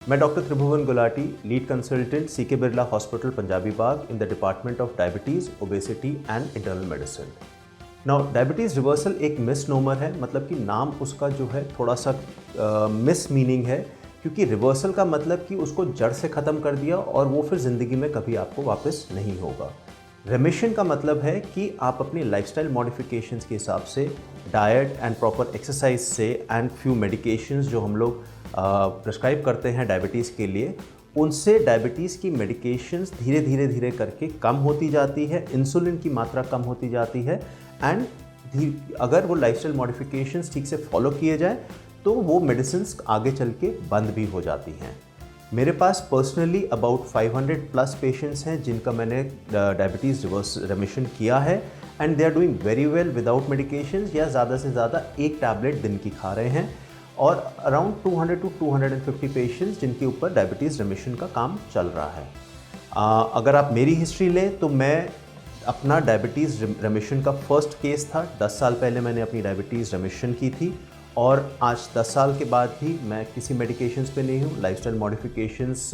मैं doctor Tribhuvan Gulati, lead consultant CK Birla hospital Punjabi Bagh in the department of diabetes, obesity and internal medicine. Now diabetes reversal एक misnomer है, मतलब कि नाम उसका जो है थोड़ा सा मिस मीनिंग है, क्योंकि रिवर्सल का मतलब कि उसको जड़ से ख़त्म कर दिया और वो फिर ज़िंदगी में कभी आपको वापस नहीं होगा। रेमिशन का मतलब है कि आप अपनी लाइफस्टाइल मॉडिफिकेशंस के हिसाब से, डाइट एंड प्रॉपर एक्सरसाइज से एंड फ्यू मेडिकेशंस जो हम लोग प्रिस्क्राइब करते हैं डायबिटीज़ के लिए, उनसे डायबिटीज़ की मेडिकेशंस धीरे धीरे धीरे करके कम होती जाती है, इंसुलिन की मात्रा कम होती जाती है एंड अगर वो लाइफस्टाइल मॉडिफिकेशंस ठीक से फॉलो किए जाए तो वो मेडिसिन्स आगे चल के बंद भी हो जाती हैं। मेरे पास पर्सनली अबाउट 500 प्लस पेशेंट्स हैं जिनका मैंने डायबिटीज़ रिवर्स रेमिशन किया है and they are doing very well without medications, या ज़्यादा से ज़्यादा एक टैबलेट दिन की खा रहे हैं, और अराउंड 200 टू 250 पेशेंट्स जिनके ऊपर डायबिटीज़ रेमिशन का काम चल रहा है। अगर आप मेरी हिस्ट्री लें तो मैं अपना डायबिटीज़ रेमिशन का फर्स्ट केस था। 10 साल पहले मैंने अपनी डायबिटीज़ रेमिशन की थी और आज 10 साल के बाद भी मैं किसी मेडिकेशंस पे नहीं हूँ। लाइफस्टाइल मॉडिफिकेशंस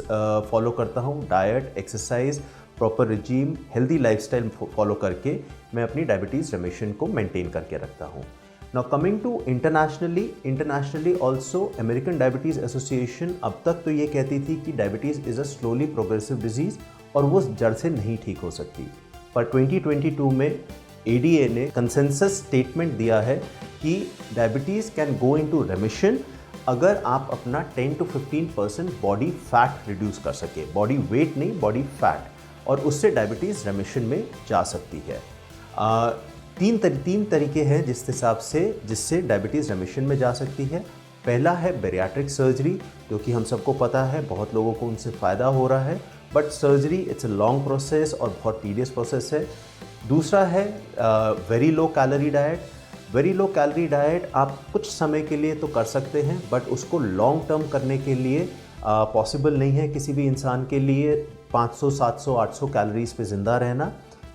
फॉलो करता हूँ, diet, exercise, proper regime, healthy lifestyle follow करके मैं अपनी डायबिटीज़ रेमिशन को मेंटेन करके रखता हूँ। Now coming to internationally also American diabetes association अब तक तो ये कहती थी कि diabetes is a slowly progressive disease और वो जड़ से नहीं ठीक हो सकती, पर 2022 में एडीए ने कंसेंसस स्टेटमेंट दिया है कि डायबिटीज़ कैन गो इनटू रेमिशन अगर आप अपना 10 to 15% बॉडी फैट रिड्यूस कर सके, बॉडी वेट नहीं, बॉडी फैट, और उससे डायबिटीज़ रेमिशन में जा सकती है। तीन तरीके हैं जिससे डायबिटीज़ रेमिशन में जा सकती है। पहला है बेरियाट्रिक सर्जरी, जो कि हम सबको पता है, बहुत लोगों को उनसे फ़ायदा हो रहा है, but surgery it's a long process और बहुत टीडियस प्रोसेस है। दूसरा है very low calorie diet. Very low calorie diet आप कुछ समय के लिए तो कर सकते हैं, बट उसको लॉन्ग टर्म करने के लिए पॉसिबल नहीं है किसी भी इंसान के लिए 500, 700, 800 कैलोरीज पे ज़िंदा रहना।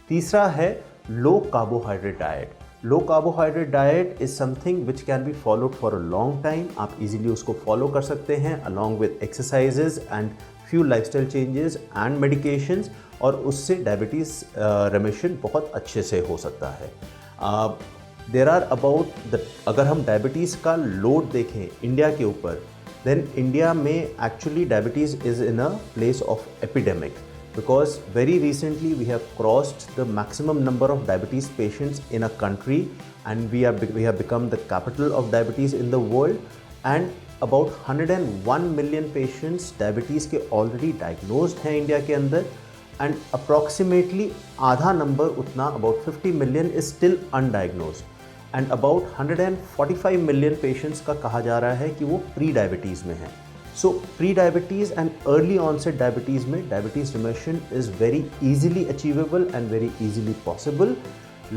तीसरा है लो carbohydrate diet. Low carbohydrate diet is something which can be followed for a long time. आप इजीली उसको फॉलो कर सकते हैं along with exercises and few lifestyle changes and medications, और उससे डायबिटीज़ रेमिशन बहुत अच्छे से हो सकता है। देर आर अबाउट अगर हम डायबिटीज़ का लोड देखें इंडिया के ऊपर, देन इंडिया में actually diabetes is in a place of epidemic, because very recently we have crossed the maximum number of diabetes patients in a country and we have become the capital of diabetes in the world, and about 101 million patients diabetes के already diagnosed हैं India के अंदर, and approximately आधा number उतना about 50 million is still undiagnosed, and about 145 million patients का कहा जा रहा है कि वो प्री डायबिटीज़ में है। So pre-diabetes and early onset diabetes में diabetes remission is very easily achievable and very easily possible.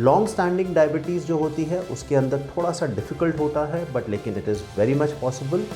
Long standing diabetes जो होती है उसके अंदर थोड़ा सा difficult होता है, but लेकिन it is very much possible.